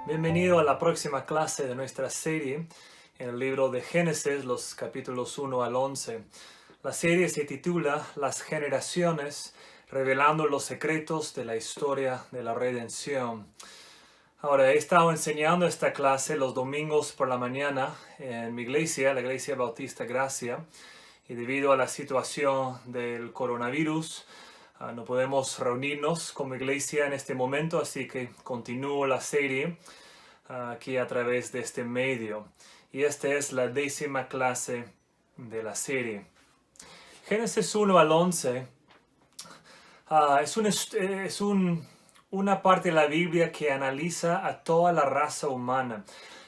Bienvenido a la próxima clase de nuestra serie en el libro de Génesis, los capítulos 1 al 11. La serie se titula Las generaciones, revelando los secretos de la historia de la redención. Ahora, he estado enseñando esta clase los domingos por la mañana en mi iglesia, la Iglesia Bautista Gracia, y debido a la situación del coronavirus, no podemos reunirnos como iglesia en este momento, así que continúo la serie aquí a través de este medio. Y esta es la 10ª clase de la serie. Génesis 1 al 11 es una parte de la Biblia que analiza a toda la raza humana.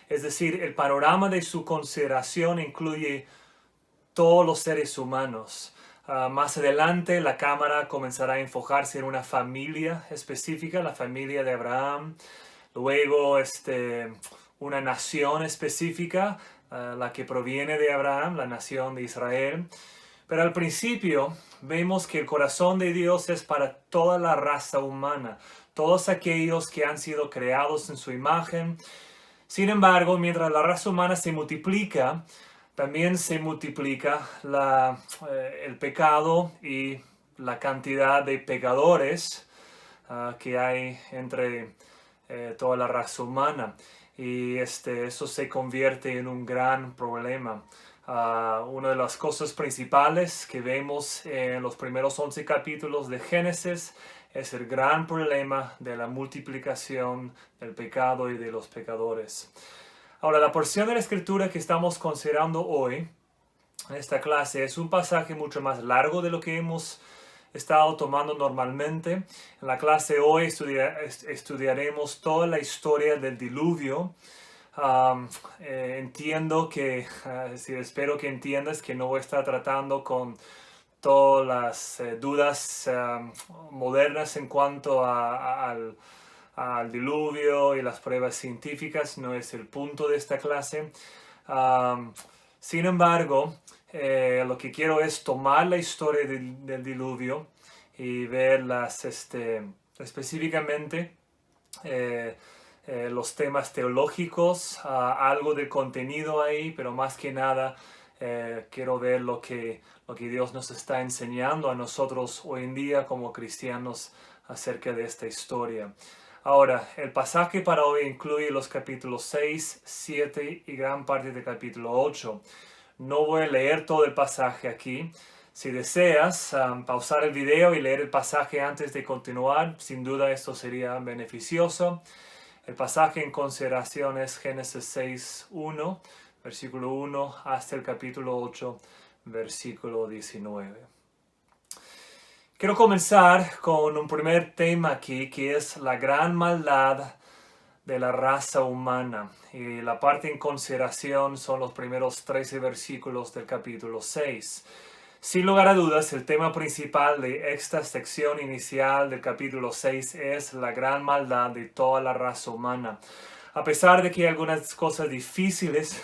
Es decir, el panorama de su consideración incluye todos los seres humanos. Más adelante la cámara comenzará a enfocarse en una familia específica, la familia de Abraham. Luego una nación específica, la que proviene de Abraham, la nación de Israel. Pero al principio vemos que el corazón de Dios es para toda la raza humana, todos aquellos que han sido creados en su imagen. Sin embargo, mientras la raza humana se multiplica, también se multiplica el pecado y la cantidad de pecadores que hay entre toda la raza humana. Y eso se convierte en un gran problema. Una de las cosas principales que vemos en los primeros 11 capítulos de Génesis es el gran problema de la multiplicación del pecado y de los pecadores. Ahora, la porción de la escritura que estamos considerando hoy en esta clase es un pasaje mucho más largo de lo que hemos estado tomando normalmente. En la clase hoy estudiaremos toda la historia del diluvio. Entiendo que, espero que entiendas que no voy a estar tratando con todas las dudas modernas en cuanto al diluvio y las pruebas científicas. No es el punto de esta clase. Sin embargo, lo que quiero es tomar la historia del diluvio y verlas específicamente los temas teológicos, algo de contenido ahí, pero más que nada quiero ver lo que Dios nos está enseñando a nosotros hoy en día como cristianos acerca de esta historia. Ahora, el pasaje para hoy incluye los capítulos 6, 7 y gran parte del capítulo 8. No voy a leer todo el pasaje aquí. Si deseas pausar el video y leer el pasaje antes de continuar, sin duda esto sería beneficioso. El pasaje en consideración es Génesis 6, 1, versículo 1, hasta el capítulo 8, versículo 19. Quiero comenzar con un primer tema aquí, que es la gran maldad de la raza humana. Y la parte en consideración son los primeros 13 versículos del capítulo 6. Sin lugar a dudas, el tema principal de esta sección inicial del capítulo 6 es la gran maldad de toda la raza humana. A pesar de que hay algunas cosas difíciles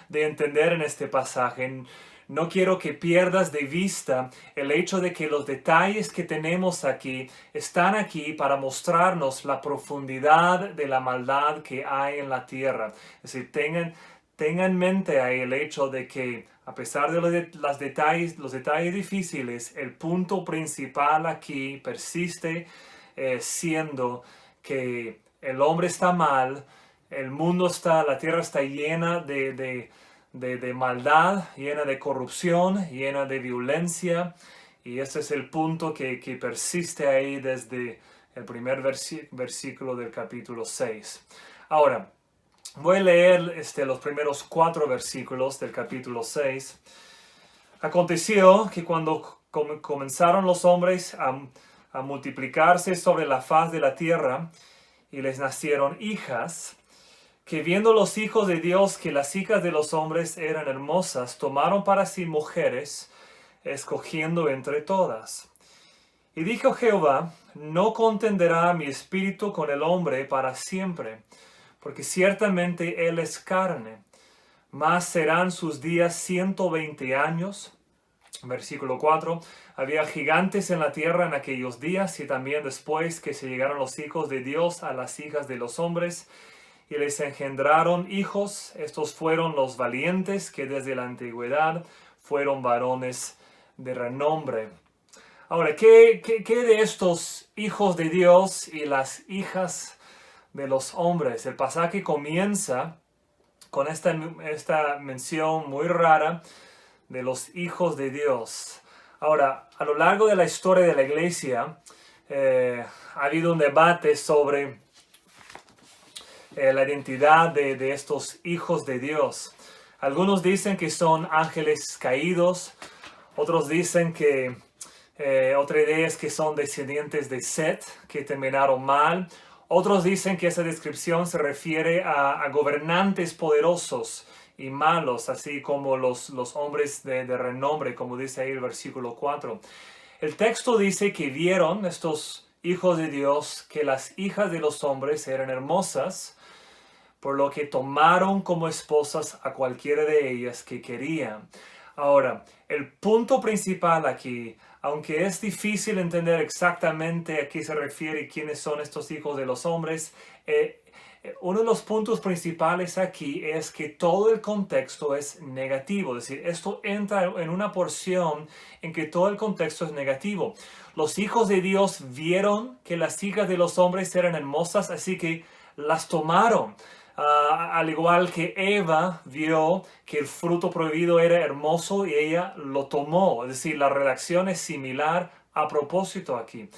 de entender en este pasaje, no quiero que pierdas de vista el hecho de que los detalles que tenemos aquí están aquí para mostrarnos la profundidad de la maldad que hay en la tierra. Es decir, tengan en mente ahí el hecho de que a pesar de los detalles difíciles, el punto principal aquí persiste siendo que el hombre está mal, la tierra está llena de maldad, llena de corrupción, llena de violencia, y ese es el punto que persiste ahí desde el primer versículo del capítulo 6. Ahora, voy a leer los primeros 4 versículos del capítulo 6. Aconteció que cuando comenzaron los hombres a multiplicarse sobre la faz de la tierra y les nacieron hijas, que viendo los hijos de Dios que las hijas de los hombres eran hermosas, tomaron para sí mujeres, escogiendo entre todas. Y dijo Jehová: no contenderá mi espíritu con el hombre para siempre, porque ciertamente él es carne, mas serán sus días 120 años. Versículo 4. Había gigantes en la tierra en aquellos días, y también después que se llegaron los hijos de Dios a las hijas de los hombres, y les engendraron hijos. Estos fueron los valientes que desde la antigüedad fueron varones de renombre. Ahora, ¿qué de estos hijos de Dios y las hijas de los hombres? El pasaje comienza con esta mención muy rara de los hijos de Dios. Ahora, a lo largo de la historia de la iglesia, ha habido un debate sobre la identidad de estos hijos de Dios. Algunos dicen que son ángeles caídos, otros dicen que otra idea es que son descendientes de Set, que terminaron mal. Otros dicen que esa descripción se refiere a gobernantes poderosos y malos, así como los hombres de renombre, como dice ahí el versículo 4. El texto dice que vieron estos hijos de Dios que las hijas de los hombres eran hermosas, por lo que tomaron como esposas a cualquiera de ellas que querían. Ahora, el punto principal aquí, aunque es difícil entender exactamente a qué se refiere y quiénes son estos hijos de los hombres, uno de los puntos principales aquí es que todo el contexto es negativo. Es decir, esto entra en una porción en que todo el contexto es negativo. Los hijos de Dios vieron que las hijas de los hombres eran hermosas, así que las tomaron. Al igual que Eva vio que el fruto prohibido era hermoso y ella lo tomó. Es decir, la redacción es similar a propósito aquí.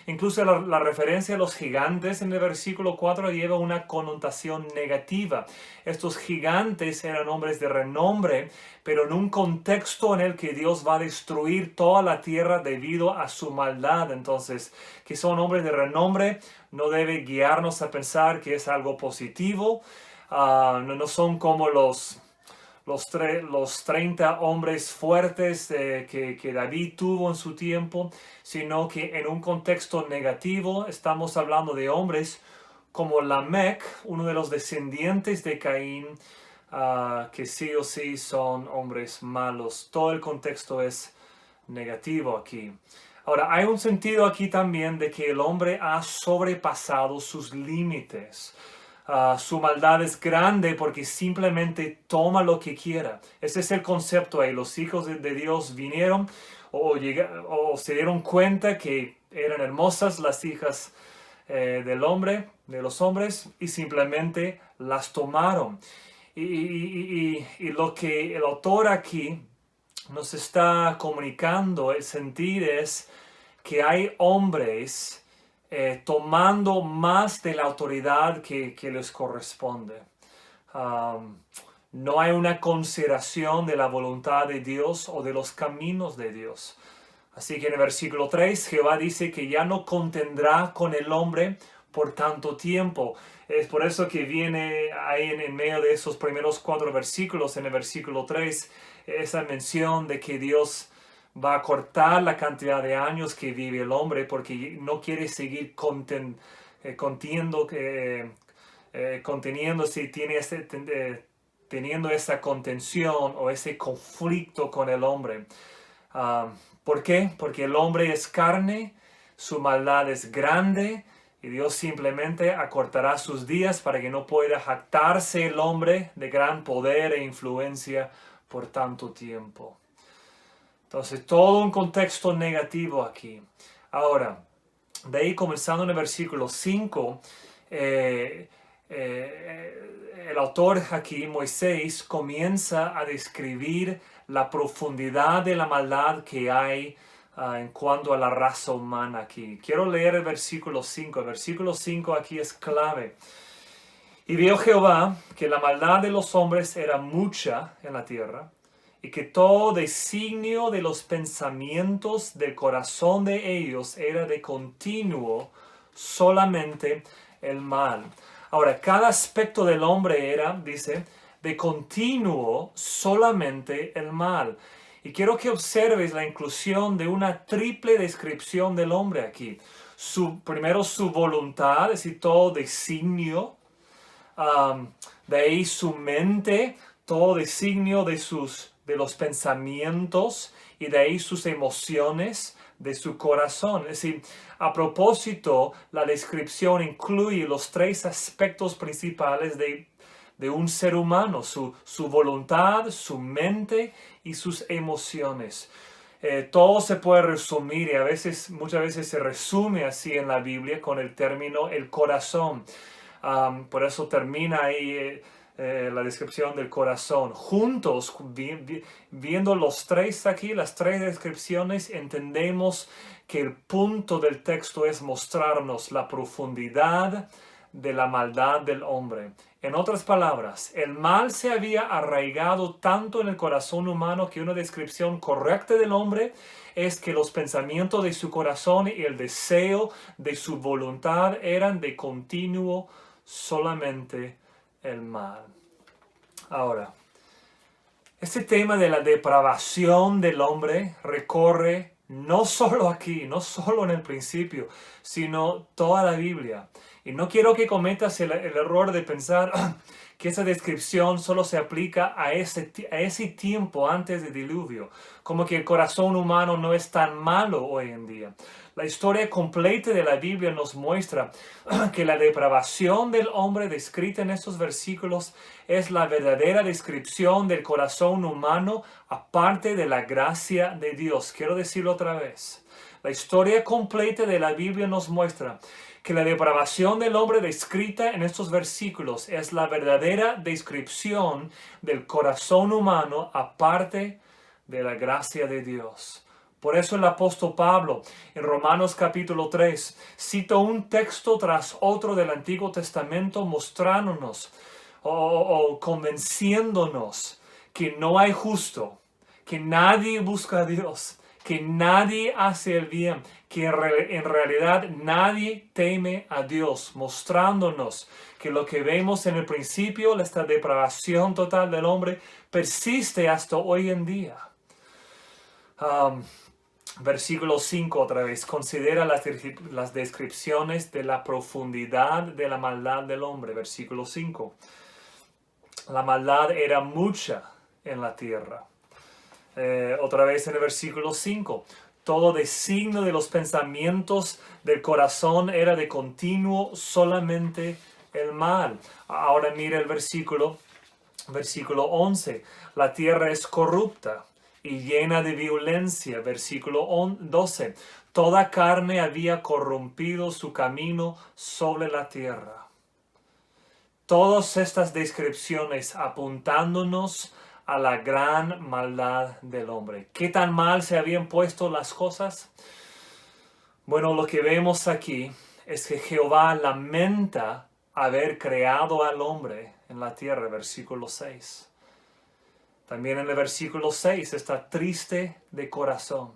Incluso la referencia a los gigantes en el versículo 4 lleva una connotación negativa. Estos gigantes eran hombres de renombre, pero en un contexto en el que Dios va a destruir toda la tierra debido a su maldad. Entonces, que son hombres de renombre no debe guiarnos a pensar que es algo positivo. No son como los 30 hombres fuertes que David tuvo en su tiempo, sino que en un contexto negativo estamos hablando de hombres como Lamec, uno de los descendientes de Caín, que sí o sí son hombres malos. Todo el contexto es negativo aquí. Ahora, hay un sentido aquí también de que el hombre ha sobrepasado sus límites. Su maldad es grande porque simplemente toma lo que quiera. Ese es el concepto ahí. Los hijos de Dios vinieron o se dieron cuenta que eran hermosas las hijas del hombre, de los hombres, y simplemente las tomaron. Y lo que el autor aquí nos está comunicando, el sentir es que hay hombres tomando más de la autoridad que les corresponde. No hay una consideración de la voluntad de Dios o de los caminos de Dios. Así que en el versículo 3, Jehová dice que ya no contendrá con el hombre por tanto tiempo. Es por eso que viene ahí en medio de esos primeros 4 versículos, en el versículo 3, esa mención de que Dios va a cortar la cantidad de años que vive el hombre porque no quiere seguir conteniéndose, teniendo esa contención o ese conflicto con el hombre. ¿Por qué? Porque el hombre es carne, su maldad es grande y Dios simplemente acortará sus días para que no pueda jactarse el hombre de gran poder e influencia por tanto tiempo. Entonces, todo un contexto negativo aquí. Ahora, de ahí comenzando en el versículo 5, el autor aquí, Moisés, comienza a describir la profundidad de la maldad que hay en cuanto a la raza humana aquí. Quiero leer el versículo 5. El versículo 5 aquí es clave. Y vio Jehová que la maldad de los hombres era mucha en la tierra, y que todo designio de los pensamientos del corazón de ellos era de continuo solamente el mal. Ahora, cada aspecto del hombre era, dice, de continuo solamente el mal. Y quiero que observes la inclusión de una triple descripción del hombre aquí. Primero su voluntad, es decir, todo designio. De ahí su mente, todo designio de los pensamientos, y de ahí sus emociones de su corazón. Es decir, a propósito, la descripción incluye los tres aspectos principales de un ser humano, su voluntad, su mente y sus emociones. Todo se puede resumir y muchas veces se resume así en la Biblia con el término el corazón. Por eso termina ahí la descripción del corazón. Juntos, viendo los tres aquí, las tres descripciones, entendemos que el punto del texto es mostrarnos la profundidad de la maldad del hombre. En otras palabras, el mal se había arraigado tanto en el corazón humano que una descripción correcta del hombre es que los pensamientos de su corazón y el deseo de su voluntad eran de continuo solamente el mal. Ahora, este tema de la depravación del hombre recorre no solo aquí, no solo en el principio, sino toda la Biblia. Y no quiero que cometas el error de pensar que esa descripción solo se aplica a ese tiempo antes del diluvio, como que el corazón humano no es tan malo hoy en día. La historia completa de la Biblia nos muestra que la depravación del hombre descrita en estos versículos es la verdadera descripción del corazón humano aparte de la gracia de Dios. Quiero decirlo otra vez. La historia completa de la Biblia nos muestra que la depravación del hombre descrita en estos versículos es la verdadera descripción del corazón humano aparte de la gracia de Dios. Por eso el apóstol Pablo en Romanos capítulo 3 cita un texto tras otro del Antiguo Testamento mostrándonos o convenciéndonos que no hay justo, que nadie busca a Dios, que nadie hace el bien, que en realidad nadie teme a Dios, mostrándonos que lo que vemos en el principio, esta depravación total del hombre, persiste hasta hoy en día. Versículo 5 otra vez, considera las descripciones de la profundidad de la maldad del hombre. Versículo 5, la maldad era mucha en la tierra. Otra vez en el versículo 5, todo designio de los pensamientos del corazón era de continuo solamente el mal. Ahora mira el versículo 11, la tierra es corrupta y llena de violencia. Versículo 12, toda carne había corrompido su camino sobre la tierra. Todas estas descripciones apuntándonos a la gran maldad del hombre. ¿Qué tan mal se habían puesto las cosas? Bueno, lo que vemos aquí es que Jehová lamenta haber creado al hombre en la tierra, versículo 6. También en el versículo 6 está triste de corazón.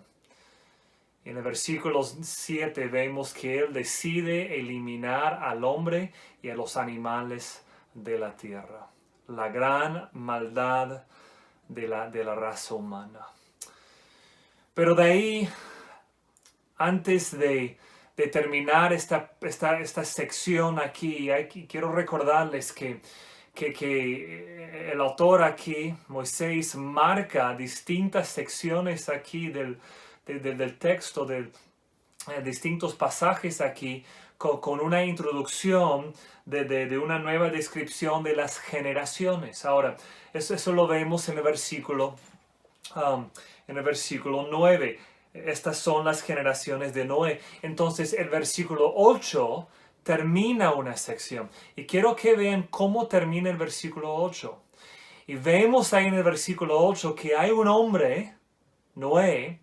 Y en el versículo 7 vemos que Él decide eliminar al hombre y a los animales de la tierra. La gran maldad de la raza humana. Pero de ahí, antes de terminar esta sección aquí, quiero recordarles que el autor aquí, Moisés, marca distintas secciones aquí del texto, distintos pasajes aquí, con una introducción de una nueva descripción de las generaciones. Ahora, eso lo vemos en el versículo 9. Estas son las generaciones de Noé. Entonces, el versículo 8 termina una sección. Y quiero que vean cómo termina el versículo 8. Y vemos ahí en el versículo 8 que hay un hombre, Noé,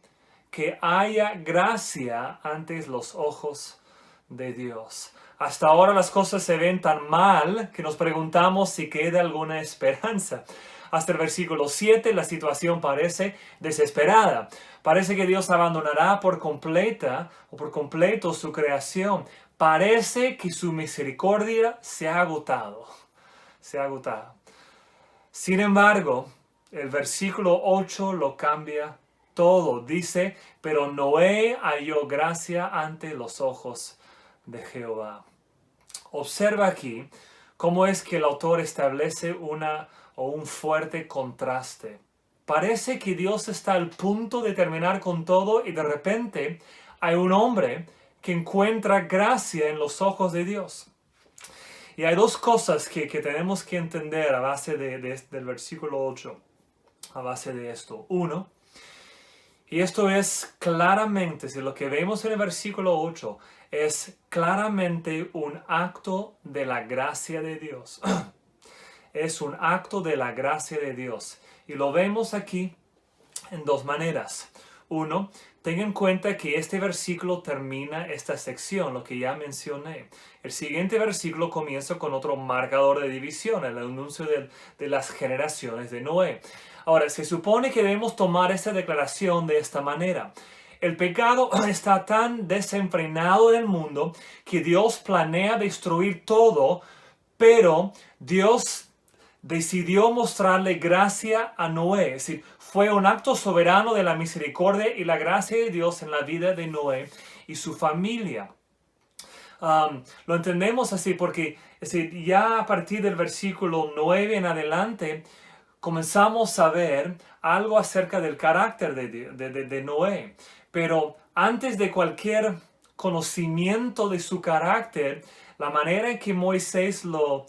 que haya gracia ante los ojos de Dios. Hasta ahora las cosas se ven tan mal que nos preguntamos si queda alguna esperanza. Hasta el versículo 7 la situación parece desesperada. Parece que Dios abandonará por completo su creación. Parece que su misericordia se ha agotado. Sin embargo, el versículo 8 lo cambia todo. Dice, pero Noé halló gracia ante los ojos de Jehová. Observa aquí cómo es que el autor establece un fuerte contraste Parece que Dios está al punto de terminar con todo y de repente hay un hombre que encuentra gracia en los ojos de Dios. Y hay dos cosas que tenemos que entender a base del versículo 8, a base de esto. Uno, y esto es claramente, si lo que vemos en el versículo 8 es claramente un acto de la gracia de Dios. Es un acto de la gracia de Dios. Y lo vemos aquí en dos maneras. Uno, ten en cuenta que este versículo termina esta sección, lo que ya mencioné. El siguiente versículo comienza con otro marcador de división, el anuncio de las generaciones de Noé. Ahora, se supone que debemos tomar esta declaración de esta manera. El pecado está tan desenfrenado en el mundo que Dios planea destruir todo, pero Dios decidió mostrarle gracia a Noé. Es decir, fue un acto soberano de la misericordia y la gracia de Dios en la vida de Noé y su familia. Lo entendemos así porque ya a partir del versículo 9 en adelante comenzamos a ver algo acerca del carácter de Noé. Pero antes de cualquier conocimiento de su carácter, la manera en que Moisés lo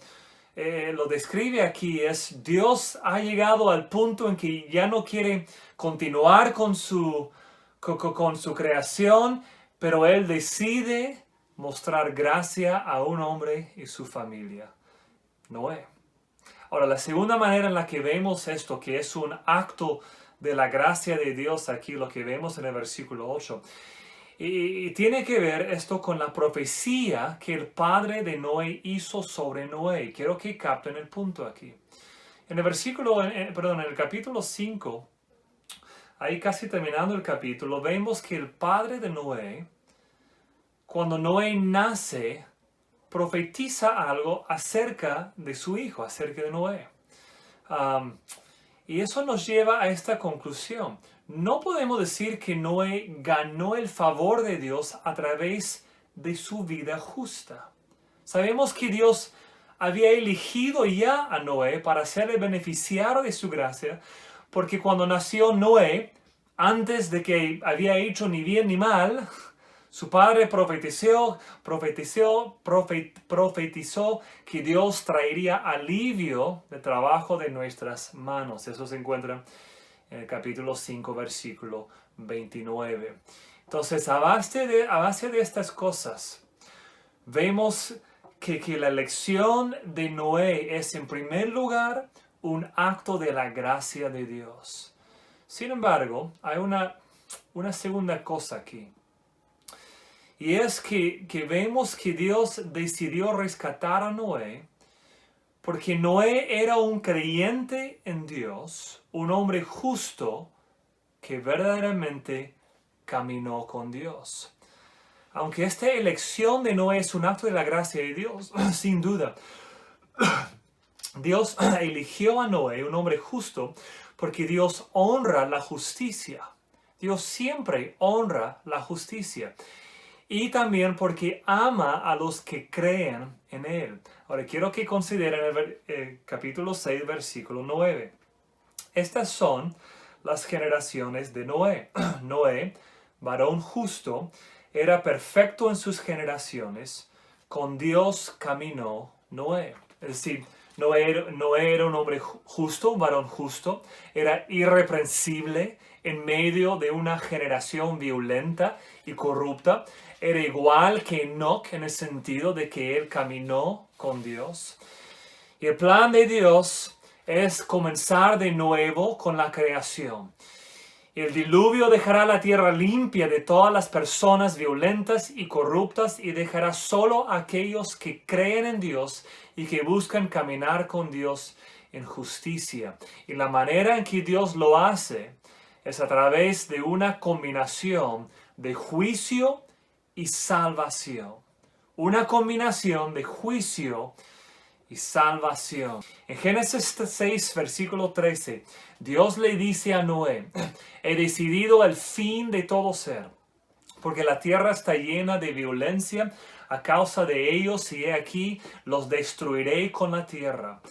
describe aquí es: Dios ha llegado al punto en que ya no quiere continuar con su creación, pero Él decide mostrar gracia a un hombre y su familia, Noé. Ahora, la segunda manera en la que vemos esto, que es un acto de la gracia de Dios aquí, lo que vemos en el versículo 8, y tiene que ver esto con la profecía que el padre de Noé hizo sobre Noé. Quiero que capten el punto aquí. En el capítulo 5, ahí casi terminando el capítulo, vemos que el padre de Noé, cuando Noé nace, profetiza algo acerca de su hijo, acerca de Noé. Y eso nos lleva a esta conclusión. No podemos decir que Noé ganó el favor de Dios a través de su vida justa. Sabemos que Dios había elegido ya a Noé para hacerle beneficiario de su gracia, porque cuando nació Noé, antes de que había hecho ni bien ni mal, su padre profetizó que Dios traería alivio del trabajo de nuestras manos. Eso se encuentra en el capítulo 5, versículo 29. Entonces, a base de estas cosas, vemos que la elección de Noé es, en primer lugar, un acto de la gracia de Dios. Sin embargo, hay una segunda cosa aquí. Y es que vemos que Dios decidió rescatar a Noé porque Noé era un creyente en Dios, un hombre justo que verdaderamente caminó con Dios. Aunque esta elección de Noé es un acto de la gracia de Dios, sin duda, Dios eligió a Noé, un hombre justo, porque Dios honra la justicia. Dios siempre honra la justicia. Y también porque ama a los que creen en Él. Ahora quiero que consideren el capítulo 6, versículo 9. Estas son las generaciones de Noé. Noé, varón justo, era perfecto en sus generaciones. Con Dios caminó Noé. Es decir, Noé era un hombre justo, un varón justo. Era irreprensible en medio de una generación violenta y corrupta. Era igual que Enoc en el sentido de que él caminó con Dios. Y el plan de Dios es comenzar de nuevo con la creación. El diluvio dejará la tierra limpia de todas las personas violentas y corruptas y dejará solo a aquellos que creen en Dios y que buscan caminar con Dios en justicia. Y la manera en que Dios lo hace es a través de una combinación de juicio y salvación. Una combinación de juicio y salvación. En Génesis 6, versículo 13, Dios le dice a Noé: he decidido el fin de todo ser, porque la tierra está llena de violencia a causa de ellos, y he aquí, los destruiré con la tierra.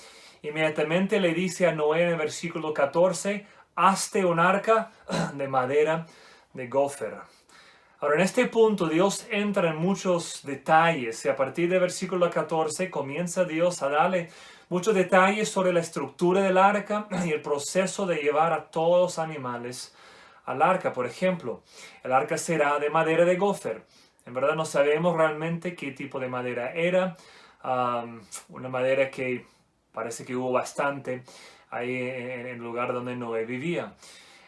Inmediatamente le dice a Noé en el versículo 14: hazte un arca de madera de gofer. Ahora, en este punto Dios entra en muchos detalles y a partir del versículo 14 comienza Dios a darle muchos detalles sobre la estructura del arca y el proceso de llevar a todos los animales al arca. Por ejemplo, el arca será de madera de gofer. En verdad no sabemos realmente qué tipo de madera era. Una madera que parece que hubo bastante ahí en el lugar donde Noé vivía.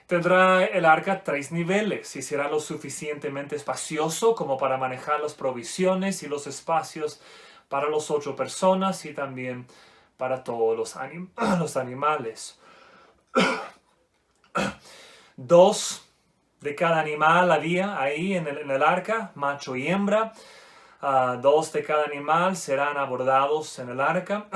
Tendrá el arca 3 niveles y será lo suficientemente espacioso como para manejar las provisiones y los espacios para las 8 personas y también para todos los animales. 2 de cada animal había ahí en el arca, macho y hembra. 2 de cada animal serán abordados en el arca.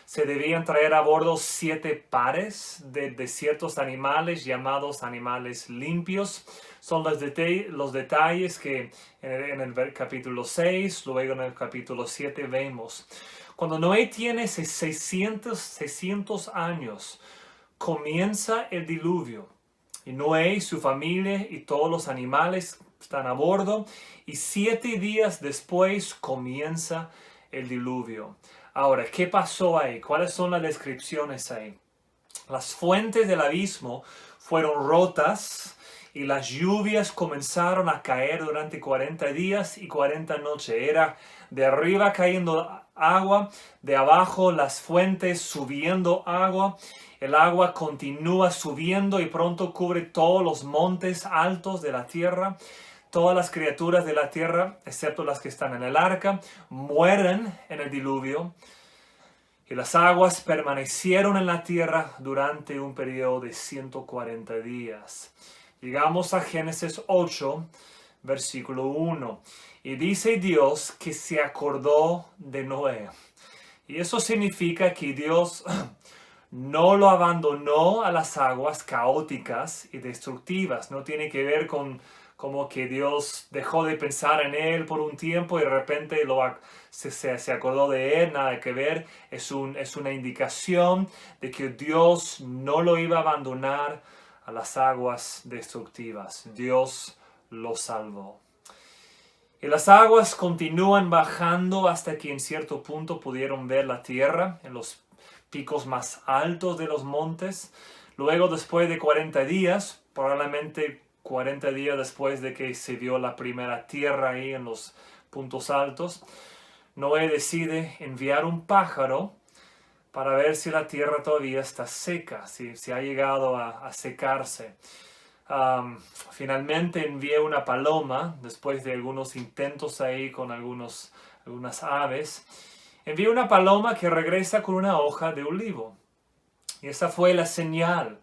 Se debían traer a bordo 7 pares de ciertos animales llamados animales limpios. Son los detalles que en el capítulo 6, luego en el capítulo 7 vemos. Cuando Noé tiene 600 años, comienza el diluvio. Y Noé y su familia y todos los animales están a bordo. Y 7 días después comienza el diluvio. Ahora, ¿qué pasó ahí? ¿Cuáles son las descripciones ahí? Las fuentes del abismo fueron rotas y las lluvias comenzaron a caer durante 40 días y 40 noches. Era de arriba cayendo agua, de abajo las fuentes subiendo agua. El agua continúa subiendo y pronto cubre todos los montes altos de la tierra. Todas las criaturas de la tierra, excepto las que están en el arca, mueren en el diluvio. Y las aguas permanecieron en la tierra durante un periodo de 140 días. Llegamos a Génesis 8, versículo 1. Y dice Dios que se acordó de Noé. Y eso significa que Dios no lo abandonó a las aguas caóticas y destructivas. No tiene que ver con como que Dios dejó de pensar en él por un tiempo y de repente se acordó de él. Nada que ver. Es una indicación de que Dios no lo iba a abandonar a las aguas destructivas. Dios lo salvó. Y las aguas continúan bajando hasta que en cierto punto pudieron ver la tierra en los picos más altos de los montes. Luego, después de 40 días, probablemente 40 días después de que se vio la primera tierra ahí en los puntos altos, Noé decide enviar un pájaro para ver si la tierra todavía está seca, si ha llegado a secarse. Finalmente envía una paloma, después de algunos intentos ahí con algunas aves. Envía una paloma que regresa con una hoja de olivo. Y esa fue la señal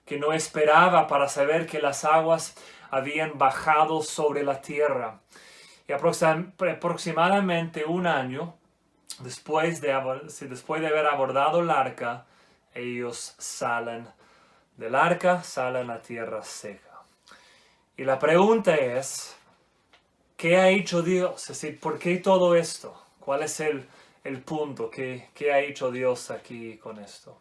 que no esperaba para saber que las aguas habían bajado sobre la tierra. Y aproximadamente un año después de haber abordado el arca, ellos salen del arca, salen a la tierra seca. Y la pregunta es, ¿qué ha hecho Dios? Es decir, ¿por qué todo esto? ¿Cuál es el punto? ¿Qué ha hecho Dios aquí con esto?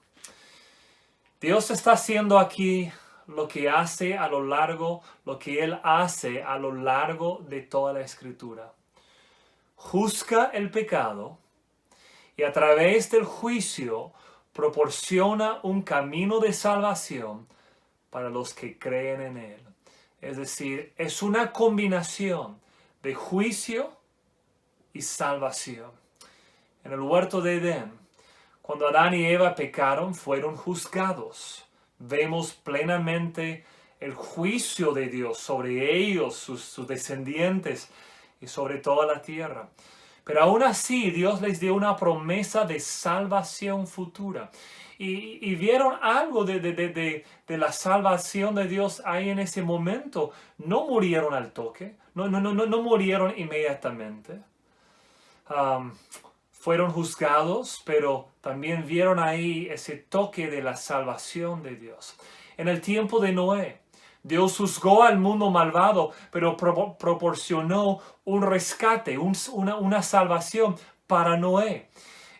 Dios está haciendo aquí lo que Él hace a lo largo de toda la Escritura. Juzga el pecado y a través del juicio proporciona un camino de salvación para los que creen en Él. Es decir, es una combinación de juicio y salvación. En el huerto de Edén, cuando Adán y Eva pecaron, fueron juzgados. Vemos plenamente el juicio de Dios sobre ellos, sus descendientes y sobre toda la tierra. Pero aún así, Dios les dio una promesa de salvación futura. Y vieron algo de la salvación de Dios ahí en ese momento. No murieron al toque, no murieron inmediatamente. Fueron juzgados, pero también vieron ahí ese toque de la salvación de Dios. En el tiempo de Noé, Dios juzgó al mundo malvado, pero proporcionó un rescate, una salvación para Noé.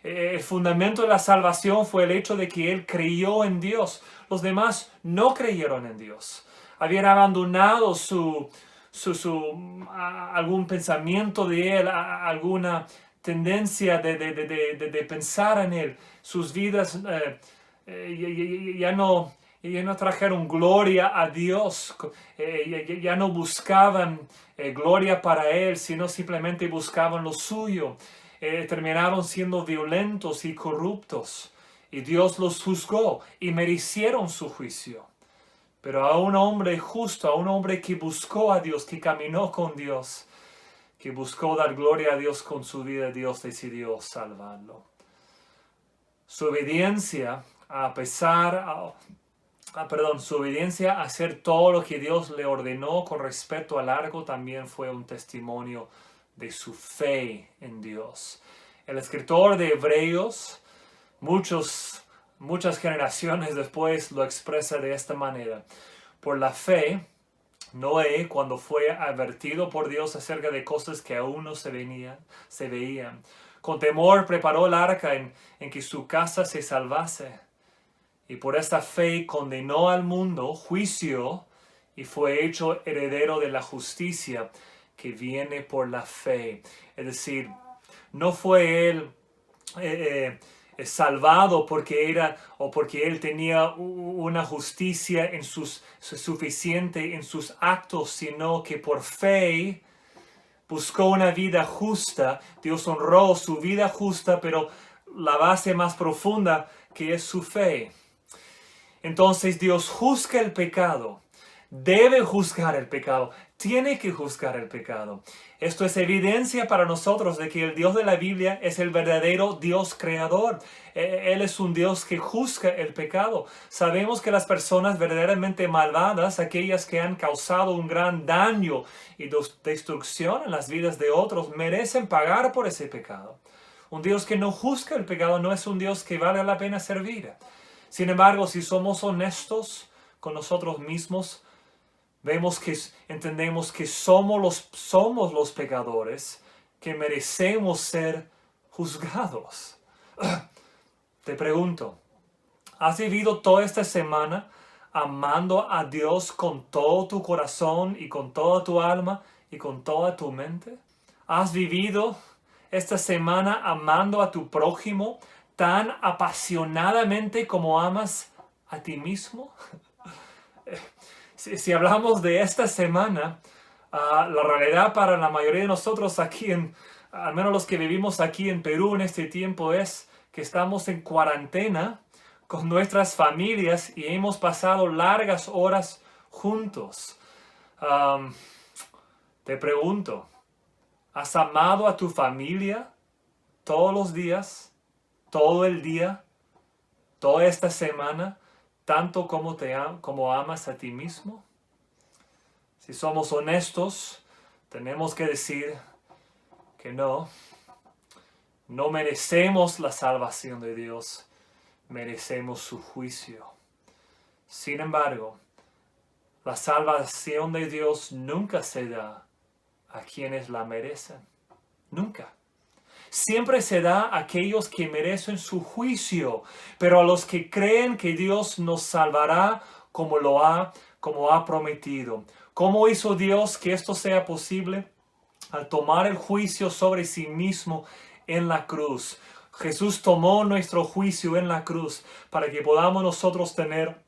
El fundamento de la salvación fue el hecho de que él creyó en Dios. Los demás no creyeron en Dios. Habían abandonado algún pensamiento de él, alguna tendencia de pensar en él. Sus vidas ya no trajeron gloria a Dios, ya no buscaban gloria para Él, sino simplemente buscaban lo suyo. Terminaron siendo violentos y corruptos, y Dios los juzgó y merecieron su juicio. Pero a un hombre justo, a un hombre que buscó a Dios, que caminó con Dios, que buscó dar gloria a Dios con su vida, Dios decidió salvarlo. Su obediencia, su obediencia a hacer todo lo que Dios le ordenó con respecto al arco también fue un testimonio de su fe en Dios. El escritor de Hebreos, muchas generaciones después, lo expresa de esta manera. Por la fe, Noé, cuando fue advertido por Dios acerca de cosas que aún no se veían, con temor preparó el arca en que su casa se salvase. Y por esta fe condenó al mundo, juicio, y fue hecho heredero de la justicia que viene por la fe. Es decir, no fue él salvado porque él tenía una justicia suficiente en sus actos, sino que por fe buscó una vida justa. Dios honró su vida justa, pero la base más profunda que es su fe. Entonces Dios juzga el pecado, debe juzgar el pecado, tiene que juzgar el pecado. Esto es evidencia para nosotros de que el Dios de la Biblia es el verdadero Dios creador. Él es un Dios que juzga el pecado. Sabemos que las personas verdaderamente malvadas, aquellas que han causado un gran daño y destrucción en las vidas de otros, merecen pagar por ese pecado. Un Dios que no juzga el pecado no es un Dios que vale la pena servir. Sin embargo, si somos honestos con nosotros mismos, entendemos que somos los pecadores que merecemos ser juzgados. Te pregunto, ¿has vivido toda esta semana amando a Dios con todo tu corazón y con toda tu alma y con toda tu mente? ¿Has vivido esta semana amando a tu prójimo tan apasionadamente como amas a ti mismo? Si hablamos de esta semana, la realidad para la mayoría de nosotros aquí, al menos los que vivimos aquí en Perú en este tiempo, es que estamos en cuarentena con nuestras familias y hemos pasado largas horas juntos. Te pregunto, ¿has amado a tu familia todos los días, todo el día, toda esta semana, tanto como amas a ti mismo? Si somos honestos, tenemos que decir que no merecemos la salvación de Dios, merecemos su juicio. Sin embargo, la salvación de Dios nunca se da a quienes la merecen. Nunca. Siempre se da a aquellos que merecen su juicio, pero a los que creen que Dios nos salvará como ha prometido. ¿Cómo hizo Dios que esto sea posible? Al tomar el juicio sobre sí mismo en la cruz. Jesús tomó nuestro juicio en la cruz para que podamos nosotros tener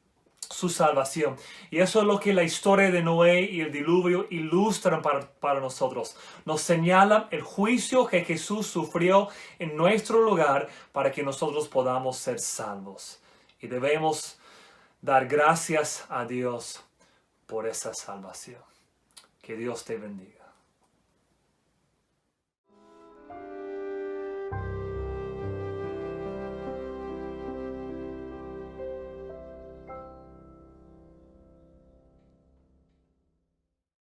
su salvación. Y eso es lo que la historia de Noé y el diluvio ilustran para nosotros. Nos señalan el juicio que Jesús sufrió en nuestro lugar para que nosotros podamos ser salvos. Y debemos dar gracias a Dios por esa salvación. Que Dios te bendiga.